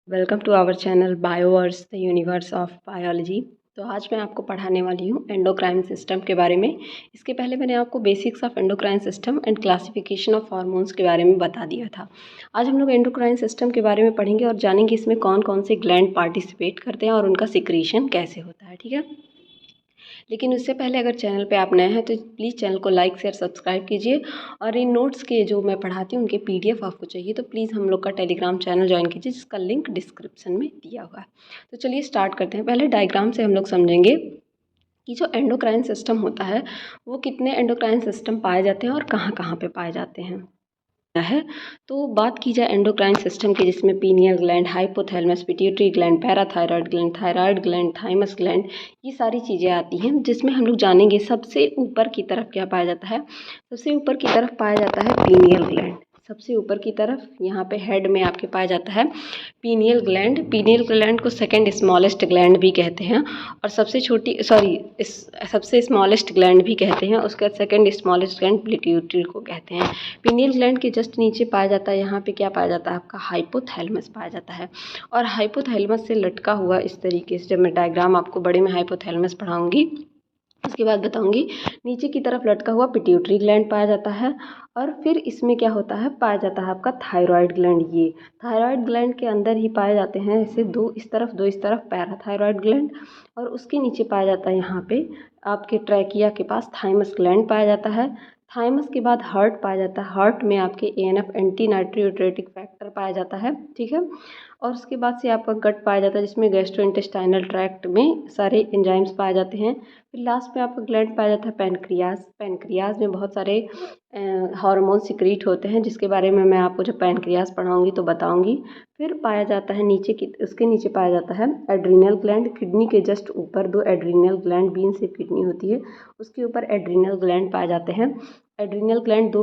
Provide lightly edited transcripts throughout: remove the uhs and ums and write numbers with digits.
Welcome to our channel Bioverse the universe of biology. तो आज मैं आपको पढ़ाने वाली हूँ एंडोक्राइन सिस्टम के बारे में। इसके पहले मैंने आपको basics of endocrine system and classification of hormones के बारे में बता दिया था। आज हम लोग एंडोक्राइन सिस्टम के बारे में पढ़ेंगे और जानेंगे इसमें कौन कौन से ग्लैंड पार्टिसिपेट करते हैं और उनका सिक्रीशन कैसे होता है। ठीक है, लेकिन उससे पहले अगर चैनल पे आप नए हैं तो प्लीज़ चैनल को लाइक शेयर सब्सक्राइब कीजिए। और इन नोट्स के जो मैं पढ़ाती हूँ उनके पीडीएफ आपको चाहिए तो प्लीज़ हम लोग का टेलीग्राम चैनल ज्वाइन कीजिए, जिसका लिंक डिस्क्रिप्शन में दिया हुआ है। तो चलिए स्टार्ट करते हैं। पहले डायग्राम से हम लोग समझेंगे कि जो एंडोक्राइन सिस्टम होता है वो कितने एंडोक्राइन सिस्टम पाए जाते हैं और कहाँ कहाँ पे पाए जाते हैं है। तो बात की जाए एंडोक्राइन सिस्टम की, जिसमें pineal gland, hypothalamus, pituitary gland, parathyroid gland, thymus gland, ये सारी चीज़ें आती हैं। जिसमें हम लोग जानेंगे सबसे ऊपर की तरफ क्या पाया जाता है। सबसे ऊपर की तरफ पाया जाता है पीनियल ग्लैंड। सबसे ऊपर की तरफ यहाँ पे हेड में आपके पाया जाता है पीनियल ग्लैंड। पीनियल ग्लैंड को सेकंड स्मॉलेस्ट ग्लैंड भी कहते हैं और सबसे स्मॉलेस्ट ग्लैंड भी कहते हैं। उसके बाद सेकंड स्मॉलेस्ट ग्लैंड पिट्यूटरी को कहते हैं। पीनियल ग्लैंड के जस्ट नीचे पाया जाता है, यहाँ पे क्या पाया जाता है आपका हाइपोथैलेमस पाया जाता है। और हाइपोथैलेमस से लटका हुआ इस तरीके से, जब मैं डायग्राम आपको बड़े में हाइपोथैलेमस पढ़ाऊंगी उसके बाद बताऊंगी, नीचे की तरफ लटका हुआ पिट्यूटरी ग्लैंड पाया जाता है। और फिर इसमें क्या होता है, पाया जाता है आपका थायराइड ग्लैंड। ये थायराइड ग्लैंड के अंदर ही पाए जाते हैं, ऐसे दो इस तरफ पैराथायराइड ग्लैंड। और उसके नीचे पाया जाता है यहाँ पे आपके ट्रैकिया के पास थाइमस ग्लैंड पाया जाता है। थाइमस के बाद हार्ट पाया जाता है। हार्ट में आपके एएनएफ एंटी नाइट्रियोट्रेटिक फैक्टर पाया जाता है। ठीक है, और उसके बाद से आपका गट पाया जाता है, जिसमें गैस्ट्रोइंटेस्टाइनल ट्रैक्ट में सारे एंजाइम्स पाए जाते हैं। फिर लास्ट में आपका ग्लैंड पाया जाता है पैनक्रियाज। पैनक्रियाज में बहुत सारे हार्मोन सिक्रीट होते हैं, जिसके बारे में मैं आपको जब पैनक्रियाज पढ़ाऊंगी तो बताऊंगी। फिर पाया जाता है उसके नीचे पाया जाता है एड्रीनल ग्लैंड। किडनी के जस्ट ऊपर दो एड्रीनल ग्लैंड, बीन से किडनी होती है उसके ऊपर एड्रीनल ग्लैंड पाए जाते हैं। एड्रीनल ग्लैंड एक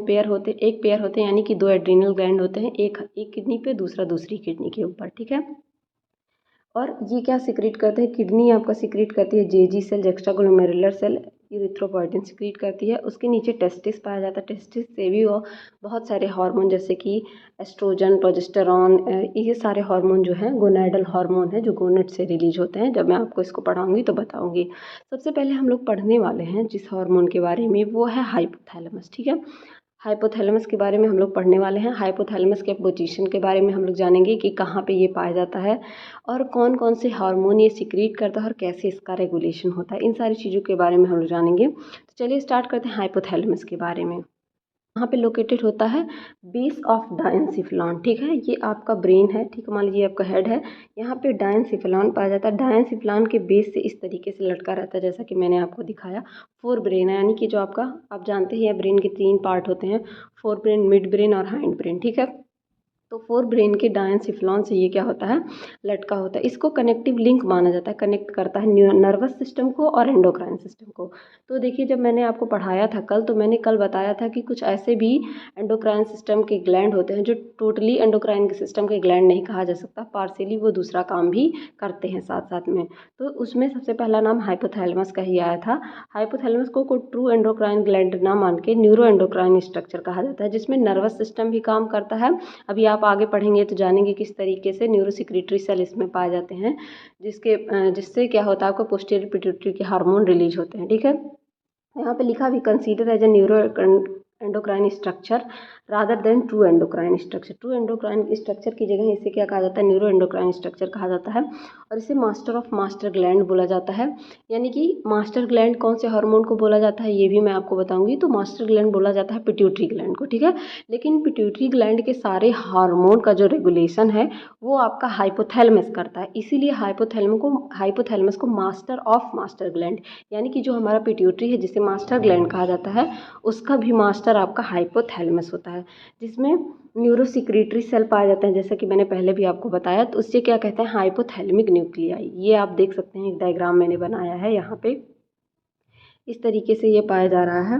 पेयर होते हैं, यानी कि दो एड्रीनल ग्लैंड होते हैं, एक किडनी पे दूसरा दूसरी किडनी के ऊपर। ठीक है, और ये क्या सिक्रीट करते हैं, किडनी आपका सिक्रीट करती है जेजी सेल, एक्स्ट्राग्लोमेरुलर सेल, यूरिथ्रोपोइटिन सिक्रीट करती है। उसके नीचे टेस्टिस पाया जाता है। टेस्टिस से भी वो बहुत सारे हार्मोन, जैसे कि एस्ट्रोजन, प्रोजेस्टेरॉन, ये सारे हार्मोन जो हैं गोनाडल हार्मोन है, जो गोनेट से रिलीज होते हैं। जब मैं आपको इसको पढ़ाऊंगी तो बताऊंगी। सबसे पहले हम लोग पढ़ने वाले हैं जिस हार्मोन के बारे में, वो है हाइपोथैलेमस। ठीक है, हाइपोथैलेमस के बारे में हम लोग पढ़ने वाले हैं। हाइपोथैलेमस के पोजीशन के बारे में हम लोग जानेंगे कि कहाँ पे ये पाया जाता है और कौन कौन से हार्मोन ये सिक्रीट करता है और कैसे इसका रेगुलेशन होता है। इन सारी चीज़ों के बारे में हम लोग जानेंगे। तो चलिए स्टार्ट करते हैं हाइपोथैलेमस के बारे में। यहाँ पे लोकेटेड होता है बेस ऑफ डायंसिफिलॉन। ठीक है, ये आपका ब्रेन है। ठीक है, मान लीजिए आपका हेड है, यहाँ पे डायंसिफिलॉन पाया जाता है। डायंसिफिलॉन के बेस से इस तरीके से लटका रहता है, जैसा कि मैंने आपको दिखाया। फोर ब्रेन है, यानी कि जो आपका, आप जानते हैं ब्रेन के तीन पार्ट होते हैं, फोर ब्रेन, मिड ब्रेन और हाइंड ब्रेन। ठीक है, तो फोर ब्रेन के डायंसिफिलॉन से ये क्या होता है, लटका होता है। इसको कनेक्टिव लिंक माना जाता है, कनेक्ट करता है नर्वस सिस्टम को और एंडोक्राइन सिस्टम को। तो देखिए, जब मैंने आपको पढ़ाया था कल, तो मैंने कल बताया था कि कुछ ऐसे भी एंडोक्राइन सिस्टम के ग्लैंड होते हैं जो टोटली एंडोक्राइन सिस्टम के ग्लैंड नहीं कहा जा सकता, पार्शियली वो दूसरा काम भी करते हैं साथ साथ में। तो उसमें सबसे पहला नाम हाइपोथैलेमस का ही आया था। हाइपोथैलेमस को ट्रू एंडोक्राइन ग्लैंड ना मान के न्यूरो एंडोक्राइन स्ट्रक्चर कहा जाता है, जिसमें नर्वस सिस्टम भी काम करता है। अभी आप आगे पढ़ेंगे तो जानेंगे किस तरीके से न्यूरोसिक्रीटरी सेल इसमें पाए जाते हैं, जिससे क्या होता है, आपको पोस्टीरियर पिट्यूटरी के हार्मोन रिलीज होते हैं। ठीक है, यहाँ पे लिखा भी consider as a neuro endocrine structure rather than true endocrine structure. True endocrine structure की जगह इसे क्या कहा जाता है, न्यूरो एंडोक्राइन स्ट्रक्चर कहा जाता है। और इसे मास्टर ऑफ मास्टर ग्लैंड बोला जाता है। यानी कि मास्टर ग्लैंड कौन से हार्मोन को बोला जाता है, ये भी मैं आपको बताऊंगी। तो मास्टर ग्लैंड बोला जाता है पिट्यूटरी ग्लैंड को। ठीक है, लेकिन पिट्यूटरी ग्लैंड के सारे हार्मोन का जो रेगुलेशन है वो आपका हाइपोथैलेमस करता है। इसीलिए हाइपोथैलेमस को मास्टर ऑफ मास्टर ग्लैंड, यानी कि जो हमारा पिट्यूटरी है जिसे मास्टर ग्लैंड कहा जाता है, उसका भी मास्टर आपका हाइपोथैलेमस होता है, जिसमें न्यूरोसिक्रीटरी सेल पाए जाते हैं, जैसा कि मैंने पहले भी आपको बताया। तो उससे क्या कहते हैं, हाइपोथैलेमिक न्यूक्लियाई। ये आप देख सकते हैं, एक डायग्राम मैंने बनाया है यहाँ पे, इस तरीके से ये पाया जा रहा है।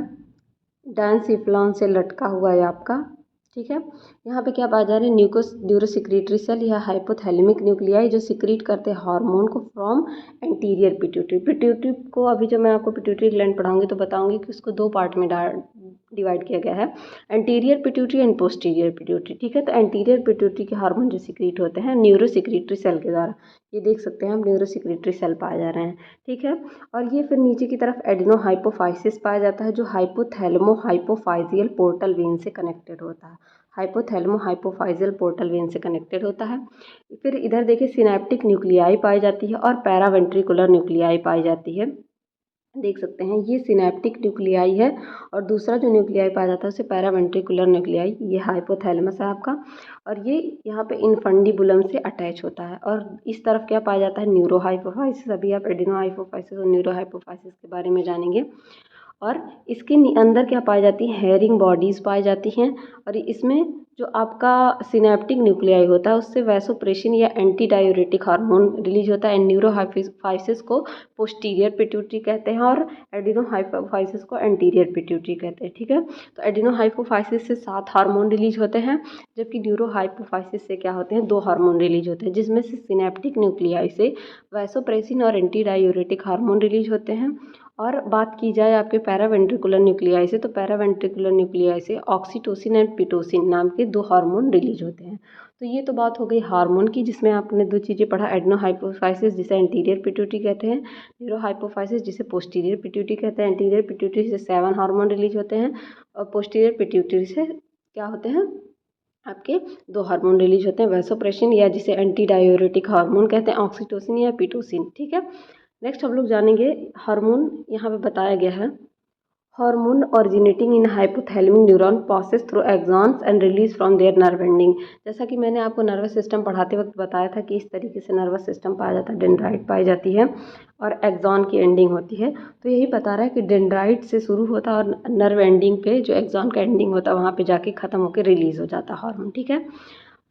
डायंसिफिलॉन से लटका हुआ है आपका। ठीक है, यहाँ पे क्या पाया जा रहा है, न्यूरोसिक्रीटरी सेल या हाइपोथैलेमिक न्यूक्लियाई, जो सिक्रीट करते हैं हार्मोन को फ्रॉम एंटीरियर पिट्यूटरी। पिट्यूटरी को अभी जब मैं आपको पिट्यूटरी ग्लैंड पढ़ाऊंगी तो बताऊंगी कि उसको दो पार्ट में डिवाइड किया गया है anterior pituitary and posterior pituitary. ठीक है, तो एंटीरियर पिट्यूटरी के हार्मोन जो सिक्रीट होते हैं न्यूरो सिक्रीटरी सेल के द्वारा, ये देख सकते हैं हम न्यूरो सिक्रीटरी सेल पाए जा रहे हैं। ठीक है, और ये फिर नीचे की तरफ एडिनो हाइपोफाइसिस पाया जाता है जो हाइपोथैलेमो हाइपोफाइजियल पोर्टल वेन से कनेक्टेड होता है। हाइपोथैलेमो हाइपोफाइजियल पोर्टल वेन से कनेक्टेड होता है। फिर इधर देखिए सिनैप्टिक न्यूक्लियाई पाई जाती है और पैरावेंट्रिकुलर न्यूक्लियाई पाई जाती है। देख सकते हैं ये सिनैप्टिक न्यूक्लियाई है और दूसरा जो न्यूक्लियाई पाया जाता है उसे पैरावेंट्रिकुलर न्यूक्लियाई, ये हाइपोथैलेमस है आपका, और ये यहाँ पे इनफंडिबुलम से अटैच होता है। और इस तरफ क्या पाया जाता है न्यूरो हाइपोफाइसिस, अभी आप एडिनो हाइपोफाइसिस और न्यूरो हाइपोफाइसिस के बारे में जानेंगे। और इसके अंदर क्या पाई जाती है हेयरिंग बॉडीज़ पाई जाती हैं और इसमें जो आपका सिनैप्टिक न्यूक्लियाई होता है उससे वैसोप्रेसिन या एंटी डायूरेटिक हार्मोन रिलीज होता है। न्यूरो हाइपोफाइसिस को पोस्टीरियर पिट्यूटरी कहते हैं और एडिनो हाइपोफाइसिस को एंटीरियर पिट्यूटरी कहते हैं। ठीक है, तो एडिनो हाइपोफाइसिस से 7 हार्मोन रिलीज होते हैं जबकि न्यूरो हाइपोफाइसिस से क्या होते हैं 2 हार्मोन रिलीज होते हैं, जिसमें से सिनैप्टिक न्यूक्लियाई से वैसोप्रेसिन और एंटी डायूरेटिक हार्मोन रिलीज होते हैं। और बात की जाए आपके पैरावेंट्रिकुलर न्यूक्लियाई से, तो पैरावेंट्रिकुलर न्यूक्लियाई से ऑक्सीटोसिन एंड पिटोसिन नाम के 2 हार्मोन रिलीज होते हैं। तो ये तो बात हो गई हार्मोन की, जिसमें आपने 2 चीज़ें पढ़ा, एडनो हाइपोफाइसिस जिसे एंटीरियर पिट्यूटरी कहते हैं, न्यूरो हाइपोफाइसिस जिसे पोस्टीरियर पिट्यूटरी कहते हैं। एंटीरियर पिट्यूटरी से 7 हार्मोन रिलीज होते हैं और पोस्टीरियर पिट्यूटरी से क्या होते हैं आपके 2 हार्मोन रिलीज होते हैं, वैसोप्रेसिन या जिसे एंटी डायूरेटिक हार्मोन कहते हैं, ऑक्सीटोसिन या पिटोसिन। ठीक है, नेक्स्ट हम लोग जानेंगे हार्मोन। यहाँ पे बताया गया है hormone originating in hypothalamic neuron passes through axons and release from their nerve ending. जैसा कि मैंने आपको नर्वस सिस्टम पढ़ाते वक्त बताया था कि इस तरीके से नर्वस सिस्टम पाया जाता है, डेंड्राइट पाई जाती है और एक्सॉन की एंडिंग होती है। तो यही बता रहा है कि डेंड्राइट से शुरू होता है और नर्व एंडिंग पे जो एक्सॉन का एंडिंग होता है वहाँ पे जाके ख़त्म होकर रिलीज हो जाता है हार्मोन। ठीक है,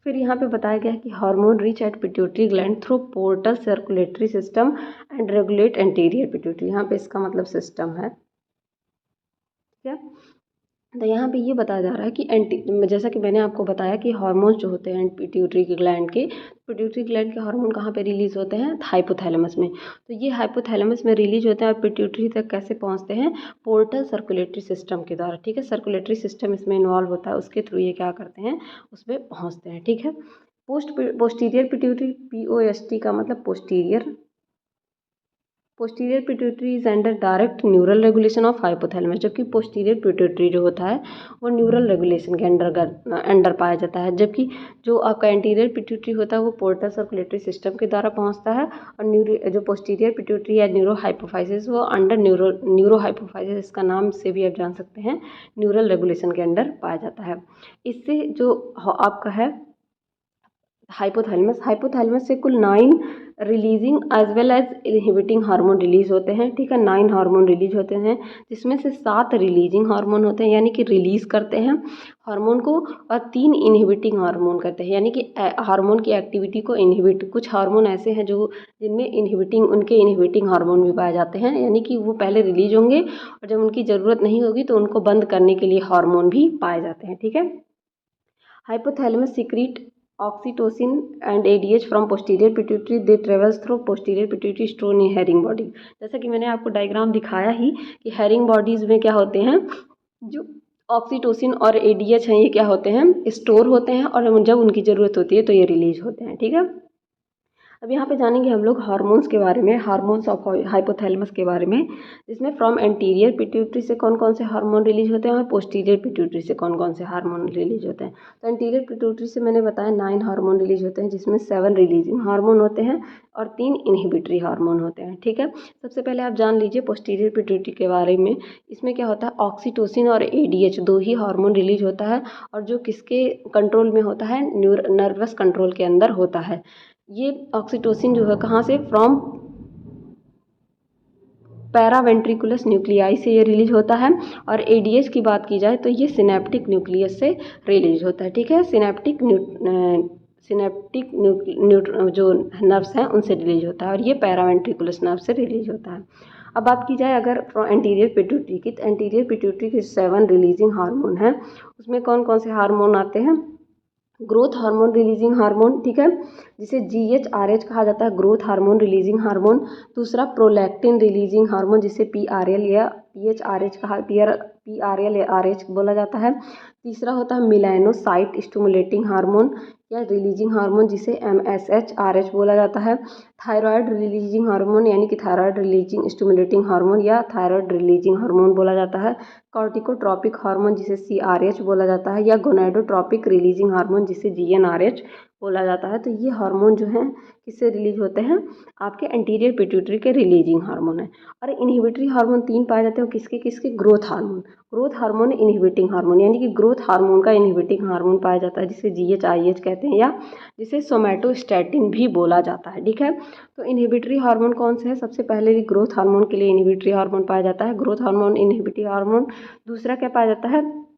फिर यहाँ पे बताया गया है कि hormone reach at pituitary gland through portal circulatory system and regulate anterior pituitary. यहाँ पे इसका मतलब सिस्टम है। ठीक है, तो यहाँ पे ये बताया जा रहा है कि जैसा कि मैंने आपको बताया कि हार्मोन्स जो होते हैं पिट्यूटरी ग्लैंड के हार्मोन कहाँ पे रिलीज होते हैं हाइपोथैलेमस में। तो ये हाइपोथैलेमस में रिलीज होते हैं और पिट्यूटरी तक कैसे पहुँचते हैं पोर्टल सर्कुलेटरी सिस्टम के द्वारा। ठीक है, सर्कुलेटरी सिस्टम इसमें इन्वॉल्व होता है, उसके थ्रू ये क्या करते हैं उस पर पहुँचते हैं। ठीक है, पोस्टीरियर पिट्यूटरी POST का मतलब posterior pituitary is under direct neural regulation of hypothalamus, जबकि पोस्टीरियर पिट्यूटरी जो होता है वो न्यूरल रेगुलेशन के अंडर पाया जाता है, जबकि जो आपका एंटीरियर पिट्यूटरी होता है वो पोर्टल सर्कुलेटरी सिस्टम के द्वारा पहुंचता है। और जो पोस्टीरियर पिट्यूटरी या न्यूरो हाइपोफाइसिस वो अंडर न्यूरो हाइपोफाइसिस, इसका नाम से भी आप जान सकते हैं, न्यूरल रेगुलेशन के अंडर पाया जाता है। इससे जो आपका है हाइपोथैलेमस से कुल 9 releasing as well as inhibiting hormone release होते हैं। ठीक है, 9 हार्मोन रिलीज होते हैं जिसमें से 7 रिलीजिंग हार्मोन होते हैं यानी कि रिलीज करते हैं हार्मोन को, और 3 इनहिबिटिंग हार्मोन करते हैं यानी कि हार्मोन की एक्टिविटी को इनहिबिट। कुछ हार्मोन ऐसे हैं जो जिनमें उनके इनहिबिटिंग हार्मोन भी पाए जाते हैं, यानी कि वो पहले रिलीज होंगे और जब उनकी ज़रूरत नहीं होगी तो उनको बंद करने के लिए हार्मोन भी पाए जाते हैं। ठीक है, hypothalamus secret oxytocin and ADH from posterior pituitary, they travels through posterior pituitary store in herring body। जैसा कि मैंने आपको डायग्राम दिखाया ही कि herring bodies में क्या होते हैं, जो ऑक्सीटोसिन और ADH हैं ये क्या होते हैं स्टोर होते हैं और जब उनकी ज़रूरत होती है तो ये रिलीज होते हैं। ठीक है, अब यहाँ पे जानेंगे हम लोग हार्मोन्स के बारे में, हार्मोन्स ऑफ हाइपोथैलेमस के बारे में, जिसमें फ्रॉम एंटीरियर पिट्यूटरी से कौन कौन से हार्मोन रिलीज होते हैं और पोस्टीरियर पिट्यूटरी से कौन कौन से हार्मोन रिलीज होते हैं। तो एंटीरियर पिट्यूटरी से मैंने बताया 9 हार्मोन रिलीज होते हैं जिसमें 7 रिलीजिंग हार्मोन होते हैं और 3 इनहिबिटरी हार्मोन होते हैं। ठीक है, सबसे पहले आप जान लीजिए पोस्टीरियर पिट्यूटरी के बारे में। इसमें क्या होता है ऑक्सीटोसिन और ADH 2 ही हार्मोन रिलीज होता है और जो किसके कंट्रोल में होता है नर्वस कंट्रोल के अंदर होता है। ये ऑक्सीटोसिन जो है कहाँ से फ्रॉम पैरावेंट्रिकुलस न्यूक्लियाई से ये रिलीज होता है और ADH की बात की जाए तो ये सिनैप्टिक न्यूक्लियस से रिलीज होता है। ठीक है, सिनैप्टिक जो नर्व्स हैं उनसे रिलीज होता है और ये पैरावेंट्रिकुलस नर्व से रिलीज होता है। अब बात की जाए अगर एंटीरियर पिट्यूटरी की, तो एंटीरियर पिट्यूटरी के 7 रिलीजिंग हार्मोन हैं, उसमें कौन कौन से हार्मोन आते हैं ग्रोथ हार्मोन रिलीजिंग हार्मोन। ठीक है, जिसे GHRH कहा जाता है, ग्रोथ हार्मोन रिलीजिंग हार्मोन। दूसरा प्रोलैक्टिन रिलीजिंग हार्मोन जिसे PRL या PHRH कहा PRLRH बोला जाता है। तीसरा होता है मेलानोसाइट स्टिमुलेटिंग हार्मोन या रिलीजिंग हार्मोन, जिसे MSHRH बोला जाता है। थायराइड रिलीजिंग हार्मोन यानी कि थायराइड रिलीजिंग स्टिमुलेटिंग हार्मोन या थायराइड रिलीजिंग हार्मोन बोला जाता है। कॉर्टिकोट्रॉपिक हार्मोन जिसे CRH बोला जाता है, या गोनाडोट्रॉपिक रिलीजिंग हार्मोन जिसे GnRH बोला जाता है। तो ये हार्मोन जो हैं किससे रिलीज होते हैं, आपके एंटीरियर पिट्यूटरी के रिलीजिंग हार्मोन है। और इनहिबिटरी हार्मोन 3 पाए जाते हैं, किसके किसके, ग्रोथ हार्मोन इनहिबिटिंग हार्मोन, यानी कि ग्रोथ हार्मोन का इनहिबिटिंग हार्मोन पाया जाता है जिसे GHIH कहते हैं, या जिसे सोमैटोस्टैटिन भी बोला जाता है। ठीक है, तो इनहिबिटरी हार्मोन कौन से है, सबसे पहले ग्रोथ हार्मोन के लिए इनहिबिटरी हार्मोन पाया जाता है, ग्रोथ हार्मोन इनहिबिटरी हार्मोन। दूसरा क्या पाया जाता है,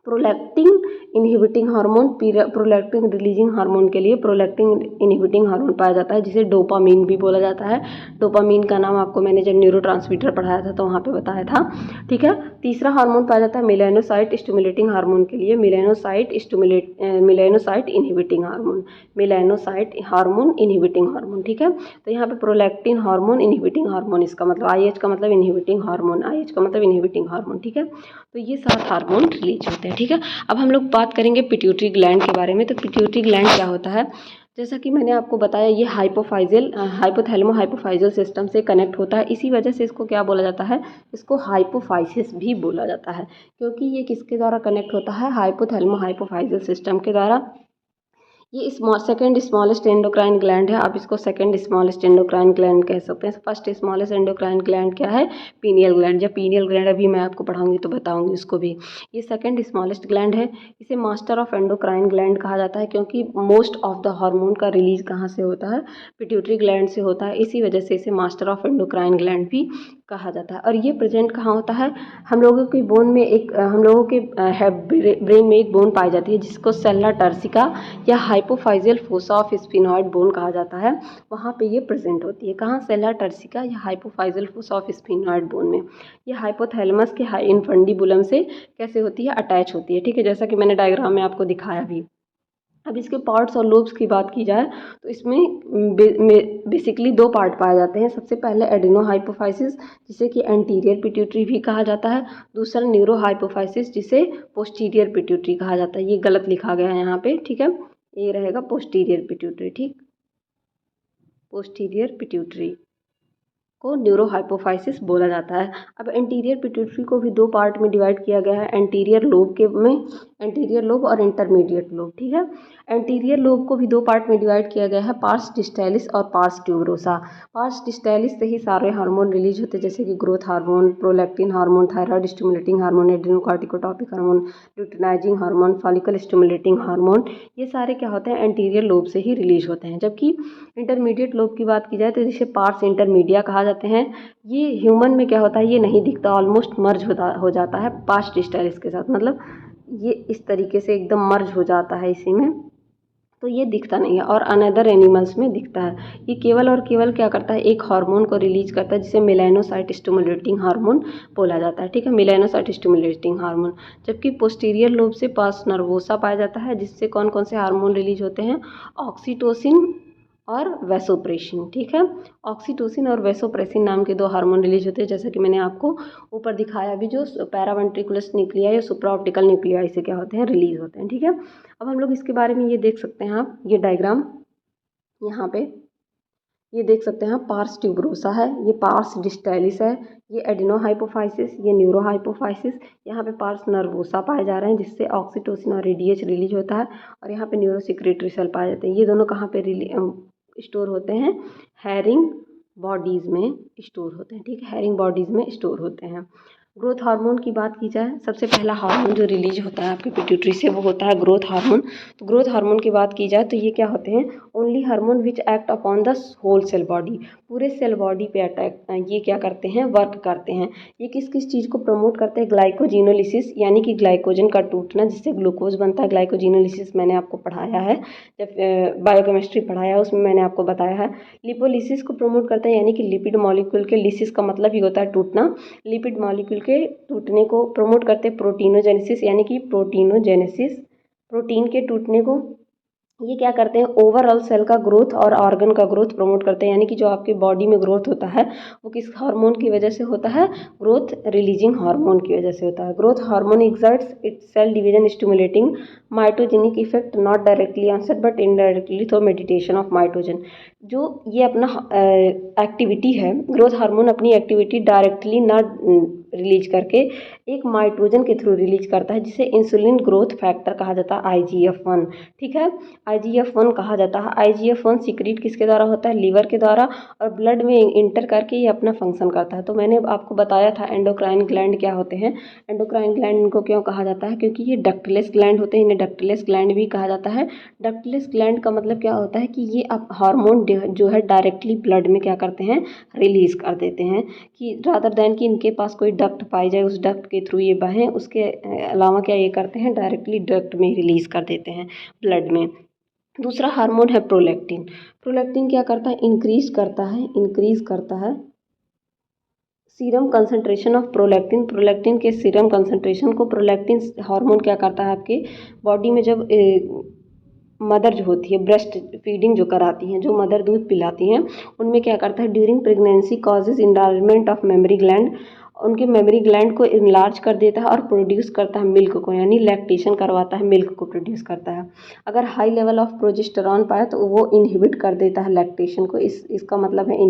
prolactin inhibiting hormone, prolactin releasing hormone के लिए प्रोलैक्टिन इनहिबिटिंग हार्मोन पाया जाता है जिसे डोपामीन भी बोला जाता है। डोपामीन का नाम आपको मैंने जब न्यूरोट्रांसमीटर पढ़ाया था तो वहाँ पे बताया था। ठीक है, तीसरा हार्मोन पाया जाता है मेलानोसाइट स्टिमुलेटिंग हार्मोन के लिए melanocyte inhibiting hormone, melanocyte hormone inhibiting hormone. ठीक है, तो यहाँ पे प्रोलैक्टिन हार्मोन इनहिबिटिंग हार्मोन, इसका मतलब IH का मतलब इनहिबिटिंग हार्मोन, IH का मतलब इनहिबिटिंग हार्मोन। ठीक है, तो ये 7 हार्मोन रिलीज होते हैं। ठीक है, अब हम लोग बात करेंगे पिट्यूटरी ग्लैंड के बारे में। तो पिट्यूटरी ग्लैंड क्या होता है, जैसा कि मैंने आपको बताया, ये हाइपोथैलेमो हाइपोफाइजल सिस्टम से कनेक्ट होता है। इसी वजह से इसको क्या बोला जाता है, इसको हाइपोफाइसिस भी बोला जाता है, क्योंकि ये किसके द्वारा कनेक्ट होता है, हाइपोथैलेमो हाइपोफाइजल सिस्टम के द्वारा। ये सेकंड स्मॉलेस्ट एंडोक्राइन ग्लैंड है, आप इसको सेकंड स्मॉलेस्ट एंडोक्राइन ग्लैंड कह सकते हैं। फर्स्ट स्मॉलेस्ट एंडोक्राइन ग्लैंड क्या है, पीनियल ग्लैंड। जब पीनियल ग्लैंड अभी मैं आपको पढ़ाऊंगी तो बताऊंगी उसको भी। ये सेकंड स्मॉलेस्ट ग्लैंड है। इसे मास्टर ऑफ एंडोक्राइन ग्लैंड कहा जाता है, क्योंकि मोस्ट ऑफ द हार्मोन का रिलीज कहाँ से होता है, पिट्यूटरी ग्लैंड से होता है। इसी वजह से इसे मास्टर ऑफ एंडोक्राइन ग्लैंड भी कहा जाता है। और ये प्रेजेंट कहाँ होता है, हम लोगों के बोन में हम लोगों के ब्रेन में एक बोन पाई जाती है जिसको सेल्ला टर्सिका या hypophyseal fossa of sphenoid bone कहा जाता है। वहाँ पे ये प्रेजेंट होती है, कहाँ, सेल्ला टर्सिका या hypophyseal fossa of sphenoid bone में। ये हाइपोथैलेमस के इनफंडिबुलम से कैसे होती है, अटैच होती है। ठीक है, जैसा कि मैंने डायग्राम में आपको दिखाया भी। अब इसके पार्ट्स और लोब्स की बात की जाए तो इसमें बेसिकली 2 पार्ट पाए जाते हैं। सबसे पहले एडिनो हाइपोफाइसिस जिसे कि एंटीरियर पिट्यूटरी भी कहा जाता है। दूसरा न्यूरो हाइपोफाइसिस जिसे पोस्टीरियर पिट्यूटरी कहा जाता है। ये गलत लिखा गया है यहाँ पे, ठीक है, ये रहेगा पोस्टीरियर पिट्यूटरी। ठीक, पोस्टीरियर पिट्यूटरी को न्यूरो हाइपोफाइसिस बोला जाता है। अब एंटीरियर पिट्यूटरी को भी 2 पार्ट में डिवाइड किया गया है, एंटीरियर लोब और इंटरमीडिएट लोब। ठीक है, एंटीरियर लोब को भी 2 पार्ट में डिवाइड किया गया है, पार्स डिस्टैलिस और पार्स ट्यूबरोसा। पार्स डिस्टैलिस से ही सारे हार्मोन रिलीज होते हैं, जैसे कि growth hormone, prolactin hormone, thyroid stimulating hormone, adrenocorticotropic hormone, luteinizing hormone, follicle stimulating hormone. ये सारे क्या होते हैं, एंटीरियर लोब से ही रिलीज होते हैं। जबकि इंटरमीडिएट लोब की बात की जाए तो जिसे पार्स इंटरमीडिया कहा जाते हैं, ये ह्यूमन में क्या होता है, ये नहीं दिखता, ऑलमोस्ट मर्ज हो जाता है पार्स डिस्टैलिस के साथ, मतलब ये इस तरीके से एकदम मर्ज हो जाता है इसी में, तो ये दिखता नहीं है। और अनदर एनिमल्स में दिखता है। ये केवल और केवल क्या करता है, एक हार्मोन को रिलीज करता है जिसे मेलानोसाइट स्टिमुलेटिंग हार्मोन बोला जाता है। ठीक है, मेलानोसाइट स्टिमुलेटिंग हार्मोन। जबकि पोस्टीरियर लोब से पास नर्वोसा पाया जाता है, जिससे कौन कौन से हार्मोन रिलीज होते हैं, ऑक्सीटोसिन और वैसोप्रेसिन। ठीक है, ऑक्सीटोसिन और वैसोप्रेसिन नाम के 2 हार्मोन रिलीज होते हैं, जैसा कि मैंने आपको ऊपर दिखाया भी, जो पैरावेंट्रिकुलस न्यूक्लिया या सुप्राऑप्टिकल न्यूक्लिया से क्या होते हैं, रिलीज होते हैं। ठीक है, अब हम लोग इसके बारे में ये देख सकते हैं, आप ये डायग्राम यहाँ पे ये देख सकते हैं, पार्स ट्यूबरोसा है, ये पार्स डिस्टैलिस है, ये एडिनो हाइपोफाइसिस, ये न्यूरो हाइपोफाइसिस। यहाँ पे पार्स नर्वोसा पाए जा रहे हैं जिससे ऑक्सीटोसिन और ADH रिलीज होता है, और यहाँ पे न्यूरो सिक्रेटरी सेल पाए जाते हैं। ये दोनों कहाँ पे स्टोर होते हैं, हैरिंग बॉडीज़ में स्टोर होते हैं। ठीक है, हैरिंग बॉडीज़ में स्टोर होते हैं। ग्रोथ हार्मोन की बात की जाए, सबसे पहला हार्मोन जो रिलीज होता है आपके पिट्यूटरी से वो होता है ग्रोथ हार्मोन। तो ग्रोथ हार्मोन की बात की जाए तो ये क्या होते हैं, only hormone which act upon the whole cell body, पूरे सेल बॉडी पे ये क्या करते हैं, वर्क करते हैं। ये किस किस चीज़ को प्रमोट करते हैं, ग्लाइकोजिनोलिसिस यानी कि ग्लाइकोजन का टूटना जिससे ग्लूकोज बनता है। ग्लाइकोजिनोलिसिस मैंने आपको पढ़ाया है, जब बायोकेमिस्ट्री पढ़ाया है उसमें मैंने आपको बताया है। लिपोलिसिस को प्रमोट करता है, यानी कि लिपिड मॉलिक्यूल के, लिसिस का मतलब ही होता है टूटना, लिपिड मॉलिक्यूल के टूटने को प्रमोट करते हैं। प्रोटीनोजेनेसिस यानी कि प्रोटीन के टूटने को ये क्या करते हैं, ओवरऑल सेल का ग्रोथ और ऑर्गन का ग्रोथ प्रमोट करते हैं। यानी कि जो आपके बॉडी में ग्रोथ होता है वो किस हार्मोन की वजह से होता है, ग्रोथ रिलीजिंग हार्मोन की वजह से होता है। Growth hormone exerts its cell division stimulating mitogenic effect not directly onset but indirectly through meditation of mitogen. जो ये अपना एक्टिविटी है, ग्रोथ हार्मोन अपनी एक्टिविटी डायरेक्टली ना रिलीज करके एक माइटोजन के थ्रू रिलीज करता है, जिसे इंसुलिन ग्रोथ फैक्टर कहा जाता है, IGF-1। ठीक है, IGF-1 कहा जाता है। IGF-1 सिक्रीट किसके द्वारा होता है, लीवर के द्वारा, और ब्लड में इंटर करके ये अपना फंक्शन करता है। तो मैंने आपको बताया था एंडोक्राइन ग्लैंड क्या होते हैं। एंडोक्राइन ग्लैंड इनको क्यों कहा जाता है, क्योंकि ये डक्टलेस ग्लैंड होते हैं, इन्हें डक्टलेस ग्लैंड भी कहा जाता है। डक्टलेस ग्लैंड का मतलब क्या होता है कि ये अब हार्मोन जो है डायरेक्टली ब्लड में क्या करते हैं, रिलीज कर देते हैं, कि रादर दैन कि इनके पास कोई डक्ट पाई जाए उस डक्ट के थ्रू ये बहें, उसके अलावा क्या ये करते हैं, डायरेक्टली डक्ट में रिलीज कर देते हैं ब्लड में। दूसरा हार्मोन है प्रोलैक्टिन। प्रोलैक्टिन क्या करता है, इंक्रीज करता है serum concentration of prolactin. Prolactin के सीरम कंसंट्रेशन को, प्रोलैक्टिन हार्मोन क्या करता है आपके बॉडी में, जब मदर जो होती है ब्रेस्ट फीडिंग जो कराती हैं, जो मदर दूध पिलाती हैं, उनमें क्या करता है, during pregnancy causes enlargement of memory gland, उनके मेमोरी ग्लैंड को इनलार्ज कर देता है और प्रोड्यूस करता है मिल्क को, यानी लैक्टेशन करवाता है, मिल्क को प्रोड्यूस करता है। अगर हाई लेवल ऑफ प्रोजेस्टेरॉन पाए तो वो इनहिबिट कर देता है लैक्टेशन को। इसका मतलब है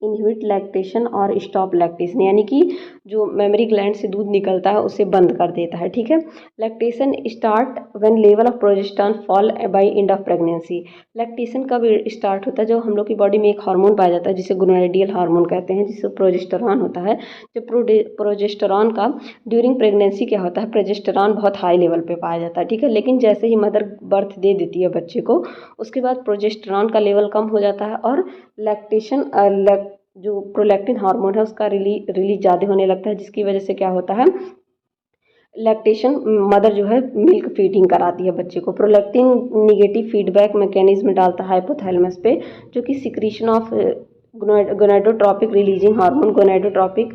इनहिबिट लैक्टेशन और स्टॉप लैक्टेशन, यानी कि जो मेमोरी ग्लैंड से दूध निकलता है उसे बंद कर देता है। ठीक है, lactation start when level of progesterone fall bye end of pregnancy. Lactation कब स्टार्ट होता है, जब हम लोग की बॉडी में एक हार्मोन पाया जाता है जिसे गोनाडियल हार्मोन कहते हैं, जिससे प्रोजेस्टेरॉन होता है। जब प्रोजेस्टेरॉन का ड्यूरिंग प्रेगनेंसी क्या होता है, प्रोजेस्टेरॉन बहुत हाई लेवल पे पाया जाता है। ठीक है, लेकिन जैसे ही मदर बर्थ दे देती है बच्चे को, उसके बाद प्रोजेस्टेरॉन का लेवल कम हो जाता है और लैक्टेशन जो प्रोलैक्टिन हार्मोन है उसका रिलीज ज़्यादा होने लगता है, जिसकी वजह से क्या होता है, लैक्टेशन मदर जो है मिल्क फीडिंग कराती है बच्चे को। प्रोलैक्टिन निगेटिव फीडबैक मैकेनिज्म डालता है हाइपोथैलेमस पे, जो कि secretion of gonadotropic releasing hormone, gonadotropic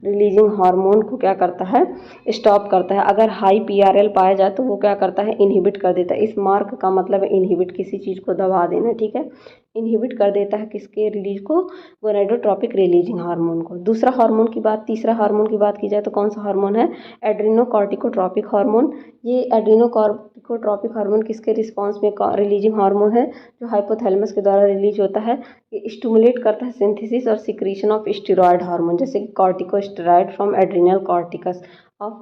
releasing hormone को क्या करता है, स्टॉप करता है। अगर हाई PRL पाया जाए तो वो क्या करता है, इनहिबिट कर देता है। इस मार्क का मतलब है इनहिबिट, किसी चीज़ को दबा देना। ठीक है, इनहिबिट कर देता है किसके रिलीज को, गोनाडोट्रोपिक रिलीजिंग हार्मोन को। तीसरा हार्मोन की बात की जाए तो कौन सा हार्मोन है, एड्रीनोकॉर्टिकोट्रोपिक हार्मोन। ये एड्रीनोकॉर्टिकोट्रोपिक हार्मोन किसके रिस्पॉन्स में रिलीजिंग हार्मोन है, जो हाइपोथैलेमस के द्वारा रिलीज होता है। ये स्टिमुलेट करता है सिंथेसिस और सिक्रीशन ऑफ स्टेरॉयड हार्मोन, जैसे कि corticosteroid from adrenal cortices of.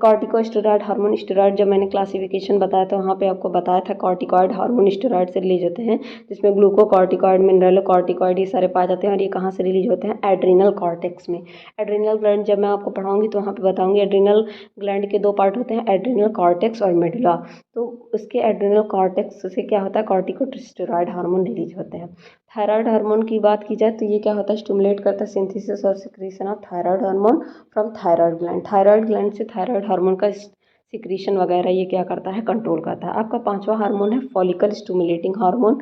Corticosteroid hormone, steroid जब मैंने क्लासिफिकेशन बताया था वहाँ पे आपको बताया था कॉर्टिकॉइड हार्मोन स्टेरॉयड से रिलीज होते हैं, जिसमें ग्लूकोकॉर्टिकॉइड, मिनरलोकॉर्टिकॉइड ये सारे पाए जाते हैं। और ये कहाँ से रिलीज होते हैं, एड्रिनल कॉर्टेक्स में। एड्रिनल ग्लैंड जब मैं आपको पढ़ाऊंगी तो वहाँ पे बताऊंगी। एड्रिनल ग्लैंड के दो पार्ट होते हैं, एड्रिनल कॉर्टेक्स और मेडुला। तो उसके एड्रिनल कॉर्टेक्स से क्या होता है, कॉर्टिकोस्टेरॉयड हार्मोन रिलीज होते हैं। थायराइड हार्मोन की बात की जाए तो ये क्या होता है, स्टिमुलेट करता है सिंथेसिस और secretion of thyroid hormone from thyroid gland. Thyroid gland से थायराइड हार्मोन का सिक्रीशन वगैरह ये क्या करता है, कंट्रोल करता है। आपका पांचवा हार्मोन है फॉलिकल स्टिमुलेटिंग हार्मोन।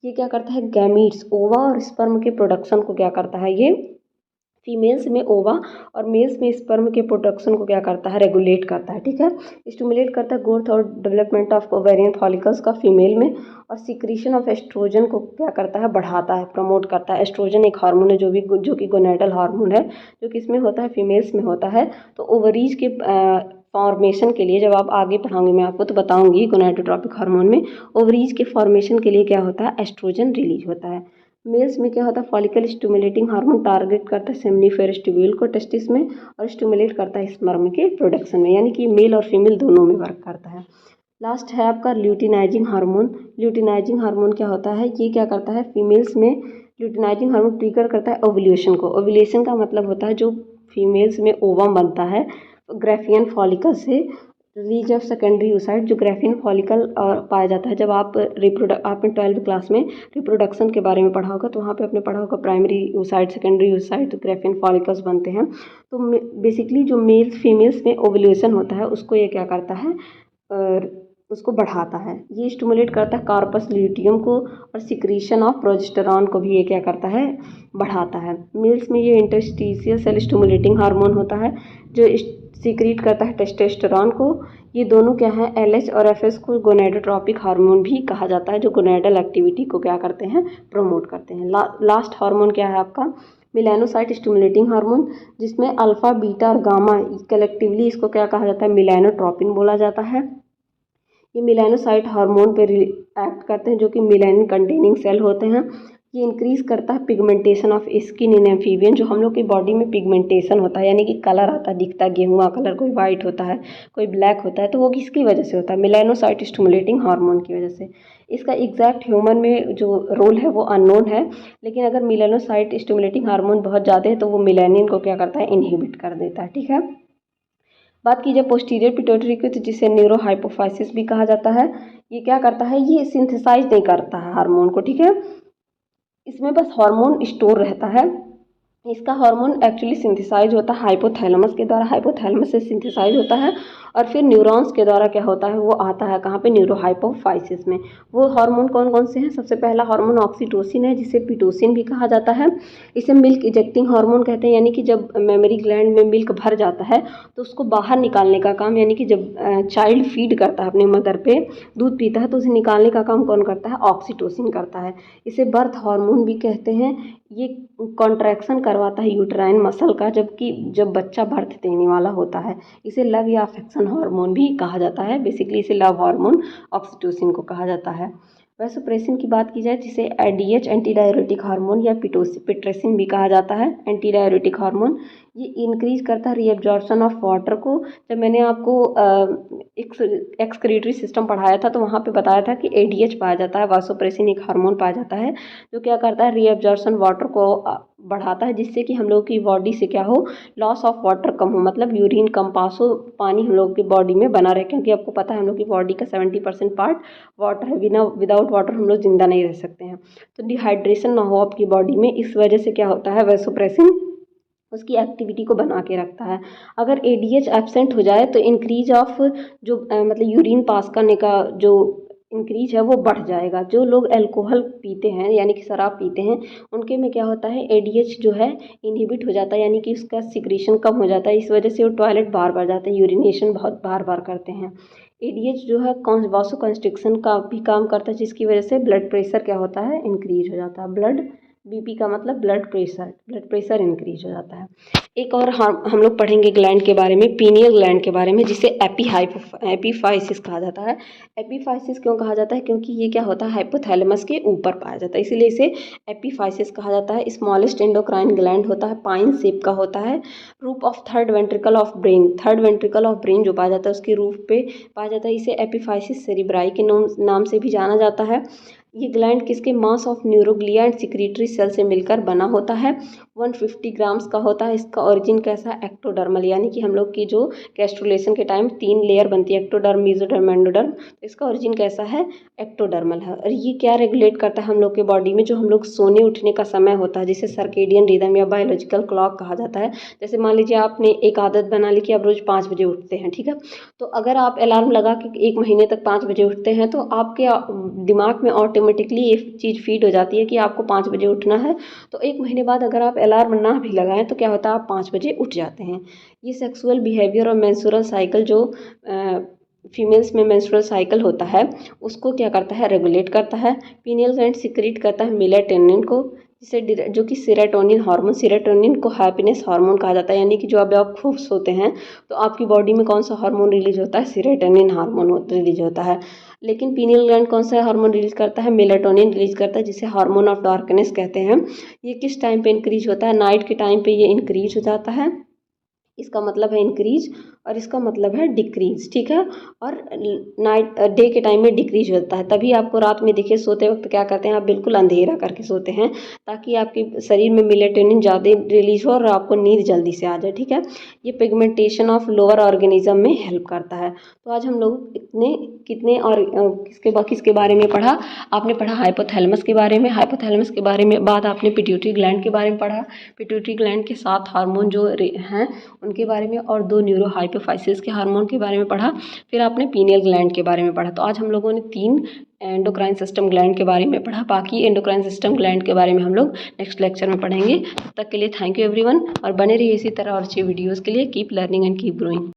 ये क्या करता है, गैमीट्स, ओवा और स्पर्म के प्रोडक्शन को क्या करता है, ये फीमेल्स में ओवा और मेल्स में स्पर्म के प्रोडक्शन को क्या करता है, रेगुलेट करता है। ठीक है, स्टिमुलेट करता है ग्रोथ और डेवलपमेंट ऑफ ओवेरियन फॉलिकल्स का फीमेल में, और सिक्रीशन ऑफ एस्ट्रोजन को क्या करता है, बढ़ाता है, प्रमोट करता है। एस्ट्रोजन एक हार्मोन है जो कि गोनेडल हार्मोन है, जो किसमें होता है, फीमेल्स में होता है। तो ओवरीज के फॉर्मेशन के लिए, जब आप आगे पढ़ाऊंगी मैं आपको तो बताऊंगी गोनाडोट्रोपिक हार्मोन में ओवरीज के फॉर्मेशन के लिए क्या होता है, एस्ट्रोजन रिलीज होता है। मेल्स में क्या होता है, फॉलिकल स्टिमुलेटिंग हार्मोन टारगेट करता है सेमनीफेरस ट्यूब्यूल को टेस्टिस में, और स्टिमुलेट करता है स्पर्म के प्रोडक्शन में, यानी कि मेल और फीमेल दोनों में वर्क करता है। लास्ट है आपका ल्यूटिनाइजिंग हार्मोन। ल्यूटिनाइजिंग हार्मोन क्या होता है, ये क्या करता है, फीमेल्स में ल्यूटिनाइजिंग हार्मोन ट्रिगर करता है ओव्यूलेशन को। ओव्यूलेशन का मतलब होता है जो फीमेल्स में ओवम बनता है ग्राफियन फॉलिकल से, रिलीज ऑफ सेकेंडरी oocyte, जो ग्राफियन फॉलिकल और पाया जाता है। जब आप आपने 12वीं क्लास में रिप्रोडक्शन के बारे में पढ़ा होगा तो वहाँ पे आपने पढ़ा होगा primary oocyte, secondary oocyte, Graafian follicles बनते हैं। तो बेसिकली जो मेल्स फीमेल्स में ओव्यूलेशन होता है उसको ये क्या करता है, उसको बढ़ाता है। ये स्टिमुलेट करता है कार्पस ल्यूटियम को, और सिक्रीशन ऑफ प्रोजेस्टेरॉन को भी ये क्या करता है, बढ़ाता है। मेल्स में ये इंटरस्टिशियल सेल स्टिमुलेटिंग हार्मोन होता है जो सिक्रीट करता है टेस्टोस्टेरॉन को। ये दोनों क्या है, LH और FS को गोनेडोट्रोपिक हार्मोन भी कहा जाता है, जो गोनेडल एक्टिविटी को क्या करते हैं, प्रमोट करते हैं। लास्ट हार्मोन क्या है आपका, मेलानोसाइट स्टिमुलेटिंग हार्मोन, जिसमें अल्फा बीटा और गामा कलेक्टिवली इसको क्या कहा जाता है, मेलानोट्रोपिन बोला जाता है। ये मेलानोसाइट हार्मोन पे एक्ट करते हैं, जो कि मेलानिन कंटेनिंग सेल होते हैं। ये इंक्रीज करता है pigmentation of skin in amphibian, जो हम लोग की बॉडी में पिगमेंटेशन होता है, यानी कि कलर आता है, दिखता है गेहुआ कलर, कोई वाइट होता है, कोई ब्लैक होता है, तो वो किसकी वजह से होता है, मेलानोसाइट स्टिमुलेटिंग हार्मोन की वजह से। इसका एग्जैक्ट ह्यूमन में जो रोल है वो अननोन है, लेकिन अगर मेलानोसाइट स्टिमुलेटिंग हार्मोन बहुत ज़्यादा है तो वो मेलानिन को क्या करता है, इनहिबिट कर देता है। ठीक है, बात की जाए पोस्टीरियर पिट्यूटरी की, तो जिसे न्यूरोहाइपोफाइसिस भी कहा जाता है। ये क्या करता है, ये सिंथेसाइज नहीं करता है हार्मोन को। ठीक है, इसमें बस हार्मोन स्टोर रहता है। इसका हार्मोन एक्चुअली सिंथेसाइज होता है हाइपोथैलेमस के द्वारा, हाइपोथैलेमस से सिंथेसाइज होता है और फिर न्यूरॉन्स के द्वारा क्या होता है, वो आता है कहाँ पे, न्यूरोहाइपोफाइसिस में। वो हार्मोन कौन कौन से हैं, सबसे पहला हार्मोन ऑक्सीटोसिन है, जिसे पिटोसिन भी कहा जाता है। इसे मिल्क इजेक्टिंग हार्मोन कहते हैं, यानी कि जब मेमोरी ग्लैंड में मिल्क भर जाता है तो उसको बाहर निकालने का काम, यानी कि जब चाइल्ड फीड करता है अपने मदर पे, दूध पीता है, तो उसे निकालने का काम कौन करता है, ऑक्सीटोसिन करता है। इसे बर्थ हार्मोन भी कहते हैं। ये कॉन्ट्रैक्शन करवाता है यूट्राइन मसल का, जबकि जब बच्चा बर्थ देने वाला होता है। इसे लव या अफेक्शन हार्मोन भी कहा जाता है। बेसिकली इसे लव हार्मोन ऑक्सीटोसिन को कहा जाता है। वैसोप्रेसिन की बात की जाए, जिसे ADH एंटी डाययूरेटिक हार्मोन या पिट्रेसिन भी कहा जाता है, एंटी डाययूरेटिक हार्मोन। ये इंक्रीज करता है रीअब्जॉर्प्शन ऑफ वाटर को। जब मैंने आपको एक्सक्रीटरी सिस्टम पढ़ाया था तो वहाँ पे बताया था कि ADH पाया जाता है, वासोप्रेसिन एक हार्मोन पाया जाता है, जो क्या करता है, रीअब्जॉर्प्शन वाटर को बढ़ाता है, जिससे कि हम लोग की बॉडी से क्या हो, लॉस ऑफ वाटर कम हो, मतलब यूरिन कम पास हो, पानी हम लोग की बॉडी में बना रहे, क्योंकि आपको पता है हम लोग की बॉडी का 70% पार्ट वाटर है। विदाउट वाटर हम लोग जिंदा नहीं रह सकते हैं। तो डिहाइड्रेशन ना हो आपकी बॉडी में, इस वजह से क्या होता है, वैसोप्रेसिन उसकी एक्टिविटी को बना के रखता है। अगर ADH एब्सेंट हो जाए तो इंक्रीज ऑफ जो मतलब यूरिन पास करने का जो इंक्रीज है वो बढ़ जाएगा। जो लोग अल्कोहल पीते हैं, यानी कि शराब पीते हैं, उनके में क्या होता है, ADH जो है इनहिबिट हो जाता है, यानी कि उसका सिक्रीशन कम हो जाता है। इस वजह से वो टॉयलेट बार बार जाते हैं, यूरिनेशन बहुत बार बार करते हैं। ADH जो है वासो कंस्ट्रिक्शन का भी काम करता है, जिसकी वजह से ब्लड प्रेशर क्या होता है, इंक्रीज हो जाता है। BP का मतलब ब्लड प्रेशर इंक्रीज हो जाता है। एक और हम लोग पढ़ेंगे ग्लैंड के बारे में, पीनियल ग्लैंड के बारे में, जिसे एपीफाइसिस कहा जाता है। एपीफाइसिस क्यों कहा जाता है, क्योंकि ये क्या होता है, हाइपोथैलेमस के ऊपर पाया जाता है, इसीलिए इसे एपीफाइसिस कहा जाता है। स्मॉलेस्ट एंडोक्राइन ग्लैंड होता है, पाइन शेप का होता है। Roof of third ventricle of brain, third ventricle of brain जो पाया जाता है उसके रूफ पे पाया जाता है। इसे एपीफाइसिस सेरिब्राई के नाम से भी जाना जाता है। ये ग्लैंड किसके, mass of neuroglia and secretory cell से मिलकर बना होता है। 150 ग्राम्स का होता है। इसका ओरिजिन कैसा, एक्टोडर्मल, यानी कि हम लोग की जो कैस्ट्रुलेशन के टाइम 3 लेयर बनती है, एक्टोडर्म, मेसोडर्म, एंडोडर्म, तो इसका ओरिजिन कैसा है, एक्टोडर्मल है। और ये क्या रेगुलेट करता है हम लोग के बॉडी में, जो हम लोग सोने उठने का समय होता है, जिसे सर्केडियन रिदम या बायोलॉजिकल क्लॉक कहा जाता है। जैसे मान लीजिए आपने एक आदत बना ली कि आप रोज़ 5 बजे उठते हैं, ठीक है, तो अगर आप अलार्म लगा के 1 महीने तक 5 बजे उठते हैं, तो आपके दिमाग में ऑटोमेटिकली ये चीज़ फीड हो जाती है कि आपको 5 बजे उठना है। तो 1 महीने बाद अगर आप अलार्म ना भी लगाएं तो क्या होता है, आप 5 बजे उठ जाते हैं। ये सेक्सुअल बिहेवियर और मेंस्ट्रुअल साइकिल, जो फीमेल्स में मेंस्ट्रुअल साइकिल होता है, उसको क्या करता है, रेगुलेट करता है। पीनियल ग्लैंड सिक्रीट करता है मेलाटोनिन को, जिसे जो कि सेरोटोनिन हार्मोन, सेरोटोनिन को हैप्पीनेस हार्मोन कहा जाता है, यानी कि जो अब आप खुश होते हैं तो आपकी बॉडी में कौन सा हार्मोन रिलीज होता है, सेरोटोनिन हार्मोन रिलीज होता है। लेकिन पीनियल ग्लैंड कौन सा हार्मोन रिलीज करता है, मेलाटोनिन रिलीज करता है, जिसे हार्मोन ऑफ डार्कनेस कहते हैं। ये किस टाइम पे इंक्रीज होता है, नाइट के टाइम पे ये इंक्रीज हो जाता है। इसका मतलब है इंक्रीज और इसका मतलब है डिक्रीज, ठीक है। और नाइट डे के टाइम में डिक्रीज होता है, तभी आपको रात में देखिए सोते वक्त क्या करते हैं, आप बिल्कुल अंधेरा करके सोते हैं, ताकि आपके शरीर में मेलाटोनिन ज़्यादा रिलीज हो और आपको नींद जल्दी से आ जाए, ठीक है। ये पिगमेंटेशन ऑफ लोअर ऑर्गेनिज्म में हेल्प करता है। तो आज हम लोग कितने और किसके बारे में पढ़ा, आपने पढ़ा हाइपोथैलेमस के बारे में, हाइपोथैलेमस के बारे में बाद आपने पिट्यूटरी ग्लैंड के बारे में पढ़ा, पिट्यूटरी ग्लैंड के 7 हार्मोन जो हैं उनके बारे में, और 2 न्यूरोहाइपोफाइसिस के हार्मोन के बारे में पढ़ा। फिर आपने पीनियल ग्लैंड के बारे में पढ़ा। तो आज हम लोगों ने 3 एंडोक्राइन सिस्टम ग्लैंड के बारे में पढ़ा। बाकी एंडोक्राइन सिस्टम ग्लैंड के बारे में हम लोग नेक्स्ट लेक्चर में पढ़ेंगे। तब तक के लिए थैंक यू एवरीवन, और बने रहिए इसी तरह और अच्छी वीडियोज़ के लिए। Keep learning and keep growing.